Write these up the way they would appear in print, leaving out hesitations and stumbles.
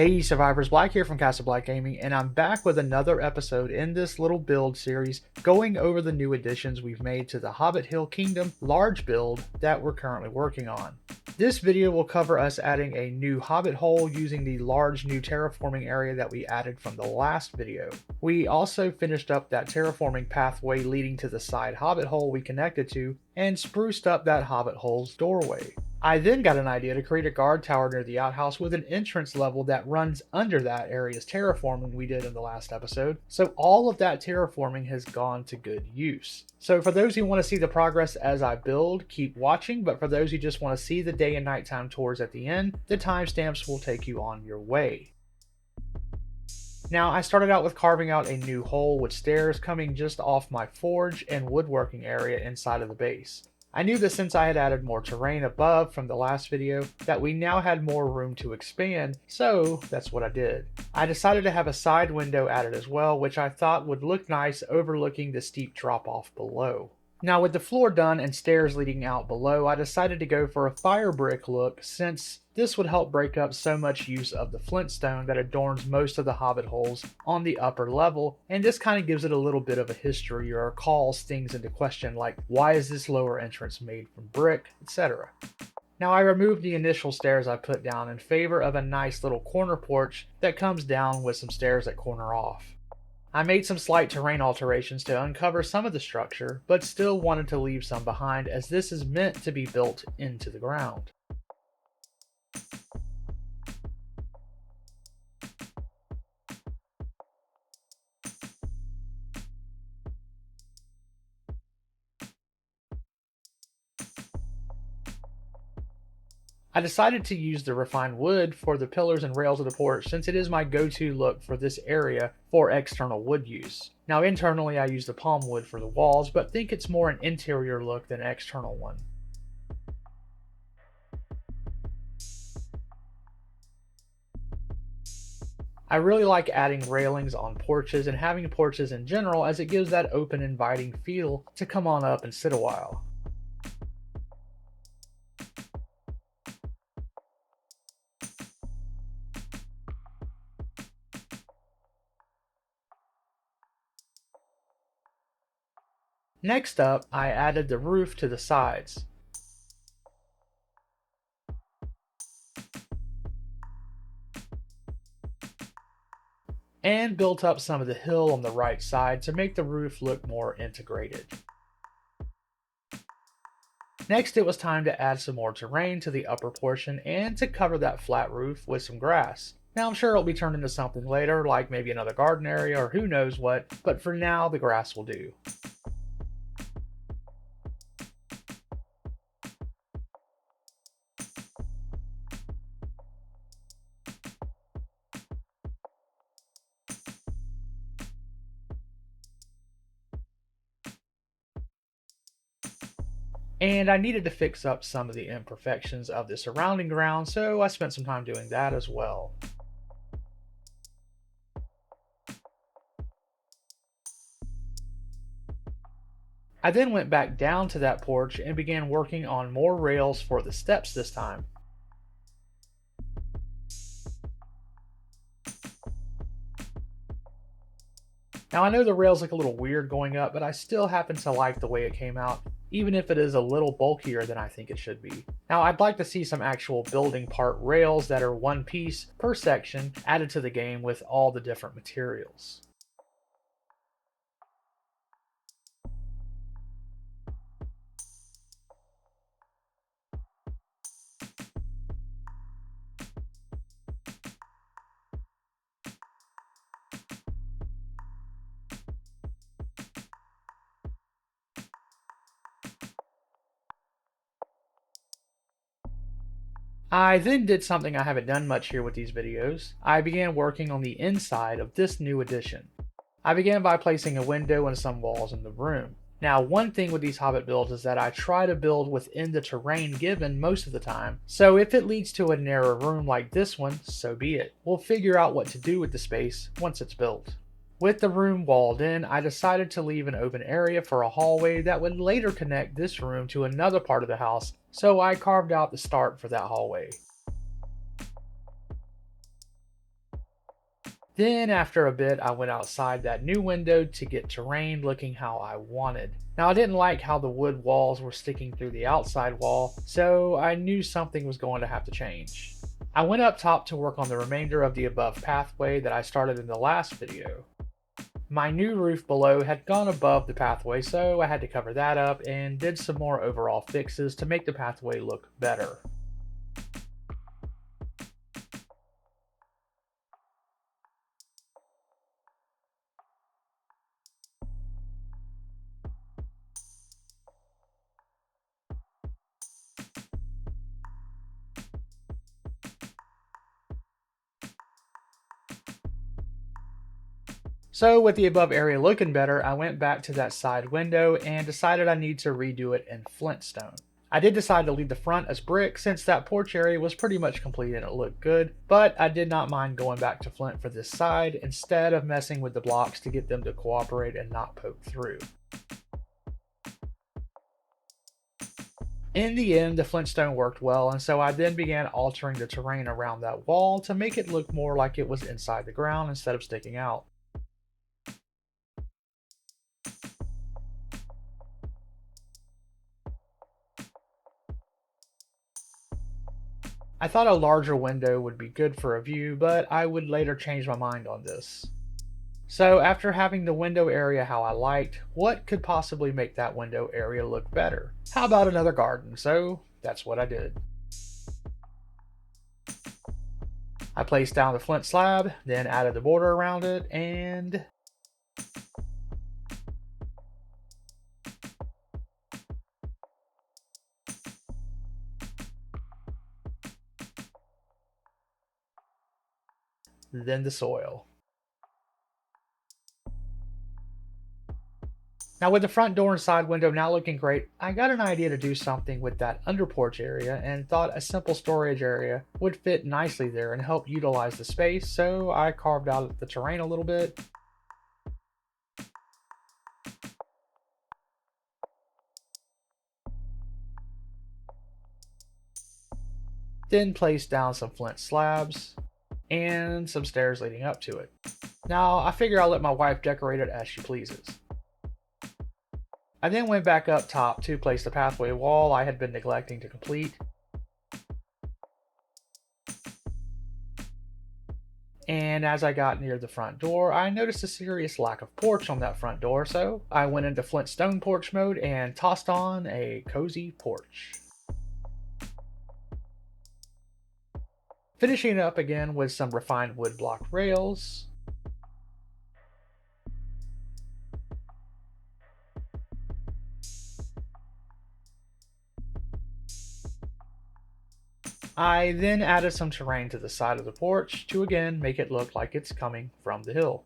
Hey survivors, Black here from CasaBLACK Gaming, and I'm back with another episode in this little build series going over the new additions we've made to the Hobbit Hill Kingdom large build that we're currently working on. This video will cover us adding a new Hobbit hole using the large new terraforming area that we added from the last video. We also finished up that terraforming pathway leading to the side Hobbit hole we connected to and spruced up that Hobbit hole's doorway. I then got an idea to create a guard tower near the outhouse with an entrance level that runs under that area's terraforming we did in the last episode, so all of that terraforming has gone to good use. So for those who want to see the progress as I build, keep watching, but for those who just want to see the day and nighttime tours at the end, the timestamps will take you on your way. Now, I started out with carving out a new hole with stairs coming just off my forge and woodworking area inside of the base. I knew that since I had added more terrain above from the last video, that we now had more room to expand, so that's what I did. I decided to have a side window added as well, which I thought would look nice overlooking the steep drop off below. Now with the floor done and stairs leading out below, I decided to go for a fire brick look since this would help break up so much use of the flintstone that adorns most of the Hobbit holes on the upper level, and this kind of gives it a little bit of a history or calls things into question like why is this lower entrance made from brick, etc. Now I removed the initial stairs I put down in favor of a nice little corner porch that comes down with some stairs that corner off. I made some slight terrain alterations to uncover some of the structure, but still wanted to leave some behind as this is meant to be built into the ground. I decided to use the refined wood for the pillars and rails of the porch since it is my go-to look for this area for external wood use. Now internally I use the palm wood for the walls, but think it's more an interior look than an external one. I really like adding railings on porches and having porches in general as it gives that open inviting feel to come on up and sit a while. Next up, I added the roof to the sides. And built up some of the hill on the right side to make the roof look more integrated. Next, it was time to add some more terrain to the upper portion and to cover that flat roof with some grass. Now I'm sure it'll be turned into something later, like maybe another garden area or who knows what, but for now the grass will do. And I needed to fix up some of the imperfections of the surrounding ground, so I spent some time doing that as well. I then went back down to that porch and began working on more rails for the steps this time. Now I know the rails look a little weird going up, but I still happen to like the way it came out, even if it is a little bulkier than I think it should be. Now I'd like to see some actual building part rails that are one piece per section added to the game with all the different materials. I then did something I haven't done much here with these videos. I began working on the inside of this new addition. I began by placing a window and some walls in the room. Now, one thing with these Hobbit builds is that I try to build within the terrain given most of the time, so if it leads to a narrow room like this one, so be it. We'll figure out what to do with the space once it's built. With the room walled in, I decided to leave an open area for a hallway that would later connect this room to another part of the house, so I carved out the start for that hallway. Then after a bit, I went outside that new window to get terrain looking how I wanted. Now I didn't like how the wood walls were sticking through the outside wall, so I knew something was going to have to change. I went up top to work on the remainder of the above pathway that I started in the last video. My new roof below had gone above the pathway, so I had to cover that up and did some more overall fixes to make the pathway look better. So with the above area looking better, I went back to that side window and decided I need to redo it in flintstone. I did decide to leave the front as brick since that porch area was pretty much complete and it looked good, but I did not mind going back to flint for this side instead of messing with the blocks to get them to cooperate and not poke through. In the end, the flintstone worked well, and so I then began altering the terrain around that wall to make it look more like it was inside the ground instead of sticking out. I thought a larger window would be good for a view, but I would later change my mind on this. So after having the window area how I liked, what could possibly make that window area look better? How about another garden? So that's what I did. I placed down the flint slab, then added the border around it, and then the soil. Now with the front door and side window now looking great, I got an idea to do something with that under porch area and thought a simple storage area would fit nicely there and help utilize the space, so I carved out the terrain a little bit. Then placed down some flint slabs and some stairs leading up to it. Now I figure I'll let my wife decorate it as she pleases. I then went back up top to place the pathway wall I had been neglecting to complete. And as I got near the front door, I noticed a serious lack of porch on that front door, so I went into flintstone porch mode and tossed on a cozy porch. Finishing it up again with some refined wood block rails. I then added some terrain to the side of the porch to again make it look like it's coming from the hill.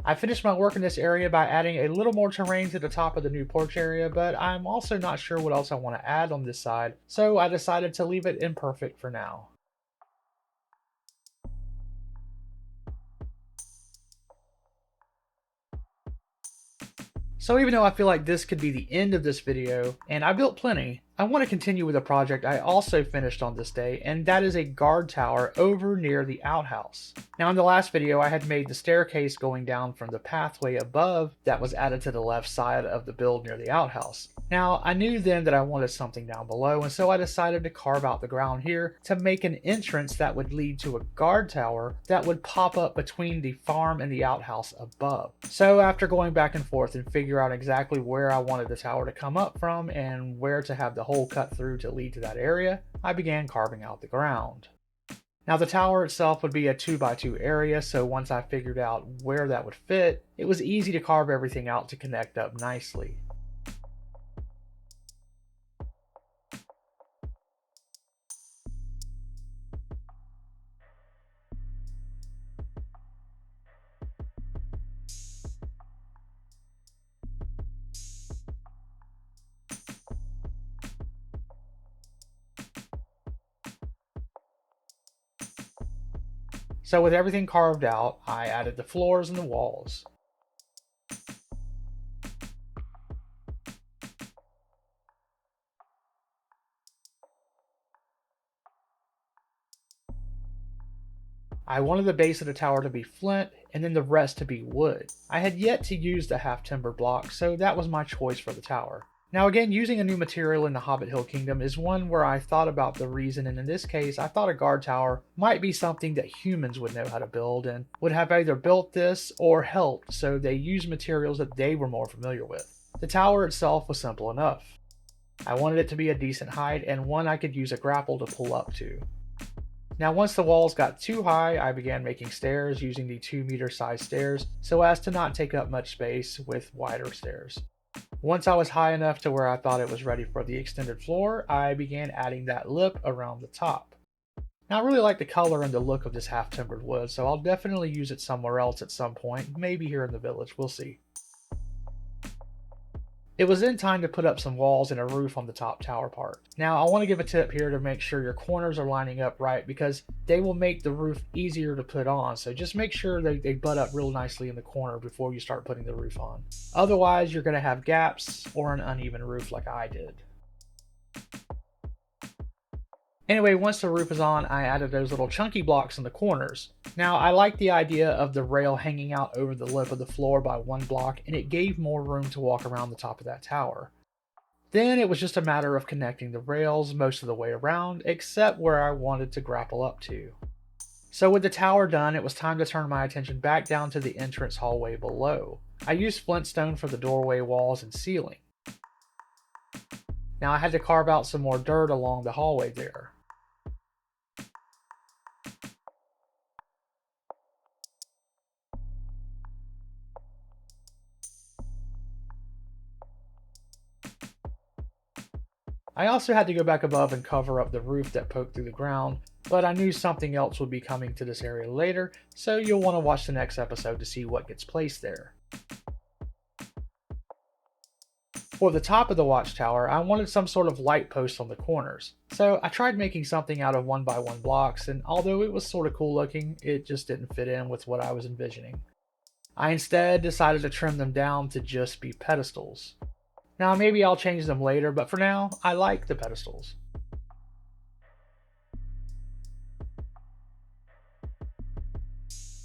I finished my work in this area by adding a little more terrain to the top of the new porch area, but I'm also not sure what else I want to add on this side, so I decided to leave it imperfect for now. So even though I feel like this could be the end of this video, and I built plenty, I want to continue with a project I also finished on this day, and that is a guard tower over near the outhouse. Now in the last video I had made the staircase going down from the pathway above that was added to the left side of the build near the outhouse. Now I knew then that I wanted something down below, and so I decided to carve out the ground here to make an entrance that would lead to a guard tower that would pop up between the farm and the outhouse above. So after going back and forth and figure out exactly where I wanted the tower to come up from and where to have the hole cut through to lead to that area, I began carving out the ground. Now the tower itself would be a 2x2 area, so once I figured out where that would fit, it was easy to carve everything out to connect up nicely. So with everything carved out, I added the floors and the walls. I wanted the base of the tower to be flint and then the rest to be wood. I had yet to use the half timber block, so that was my choice for the tower. Now again, using a new material in the Hobbit Hill Kingdom is one where I thought about the reason, and in this case, I thought a guard tower might be something that humans would know how to build and would have either built this or helped, so they used materials that they were more familiar with. The tower itself was simple enough. I wanted it to be a decent height and one I could use a grapple to pull up to. Now once the walls got too high, I began making stairs using the 2-meter size stairs so as to not take up much space with wider stairs. Once I was high enough to where I thought it was ready for the extended floor, I began adding that lip around the top. Now I really like the color and the look of this half timbered wood, so I'll definitely use it somewhere else at some point, maybe here in the village, we'll see. It was then time to put up some walls and a roof on the top tower part. Now I want to give a tip here to make sure your corners are lining up right because they will make the roof easier to put on, so just make sure they butt up real nicely in the corner before you start putting the roof on. Otherwise you're going to have gaps or an uneven roof like I did. Anyway, once the roof is on, I added those little chunky blocks in the corners. Now, I like the idea of the rail hanging out over the lip of the floor by one block, and it gave more room to walk around the top of that tower. Then it was just a matter of connecting the rails most of the way around, except where I wanted to grapple up to. So with the tower done, it was time to turn my attention back down to the entrance hallway below. I used flintstone for the doorway walls and ceiling. Now I had to carve out some more dirt along the hallway there. I also had to go back above and cover up the roof that poked through the ground, but I knew something else would be coming to this area later, so you'll want to watch the next episode to see what gets placed there. For the top of the watchtower, I wanted some sort of light post on the corners, so I tried making something out of 1x1 blocks, and although it was sort of cool looking, it just didn't fit in with what I was envisioning. I instead decided to trim them down to just be pedestals. Now maybe I'll change them later, but for now, I like the pedestals.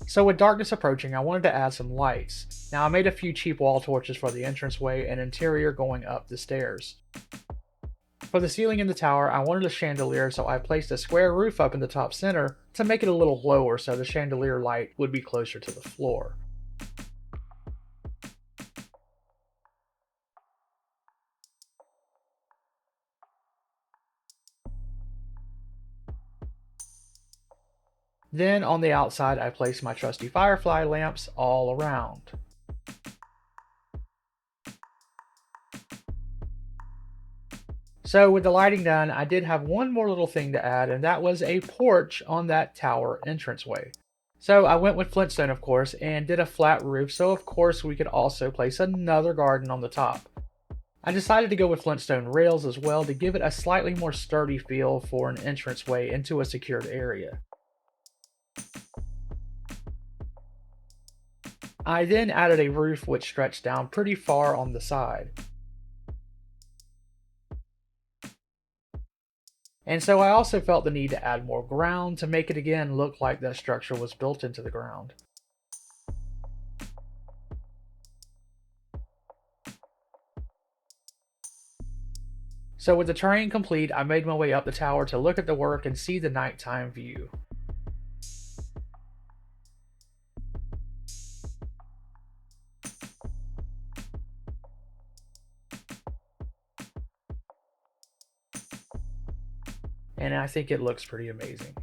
So with darkness approaching, I wanted to add some lights. Now I made a few cheap wall torches for the entranceway and interior going up the stairs. For the ceiling in the tower, I wanted a chandelier, so I placed a square roof up in the top center to make it a little lower so the chandelier light would be closer to the floor. Then on the outside, I placed my trusty firefly lamps all around. So with the lighting done, I did have one more little thing to add, and that was a porch on that tower entranceway. So I went with flintstone, of course, and did a flat roof, so of course we could also place another garden on the top. I decided to go with flintstone rails as well to give it a slightly more sturdy feel for an entranceway into a secured area. I then added a roof which stretched down pretty far on the side. And so I also felt the need to add more ground to make it again look like that structure was built into the ground. So with the terrain complete, I made my way up the tower to look at the work and see the nighttime view. And I think it looks pretty amazing.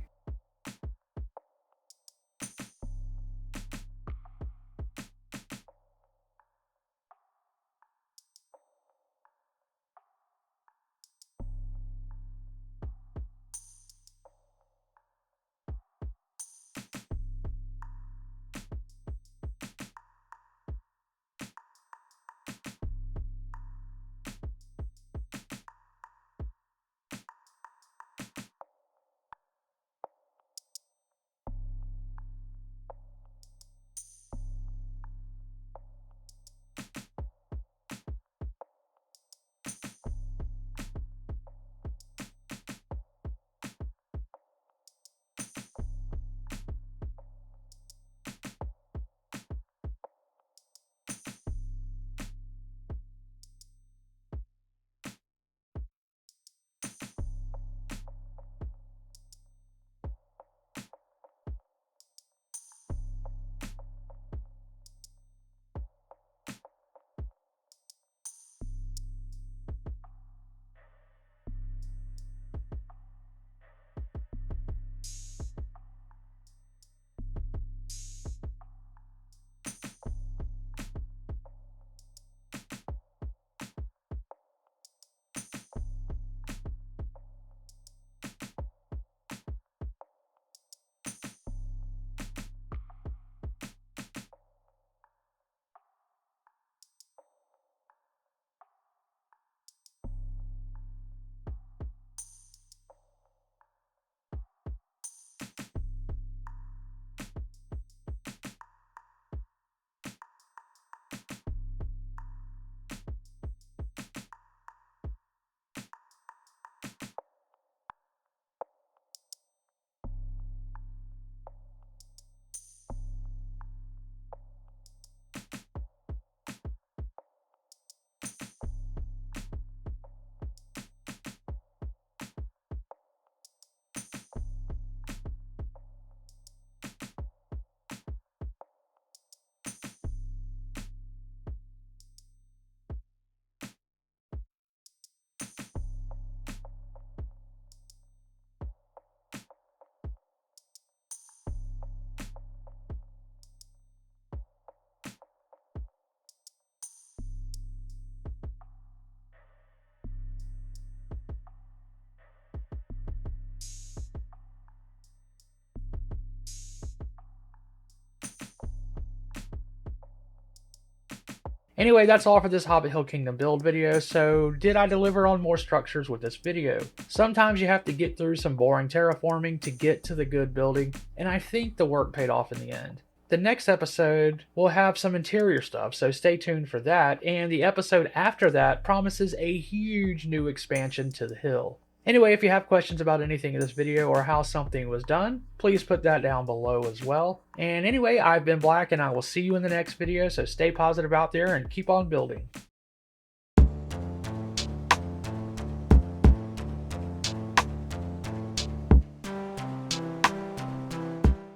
Anyway, that's all for this Hobbit Hill Kingdom build video. So did I deliver on more structures with this video? Sometimes you have to get through some boring terraforming to get to the good building, and I think the work paid off in the end. The next episode will have some interior stuff, so stay tuned for that, and the episode after that promises a huge new expansion to the hill. Anyway, if you have questions about anything in this video or how something was done, please put that down below as well. And anyway, I've been Black, and I will see you in the next video, so stay positive out there and keep on building.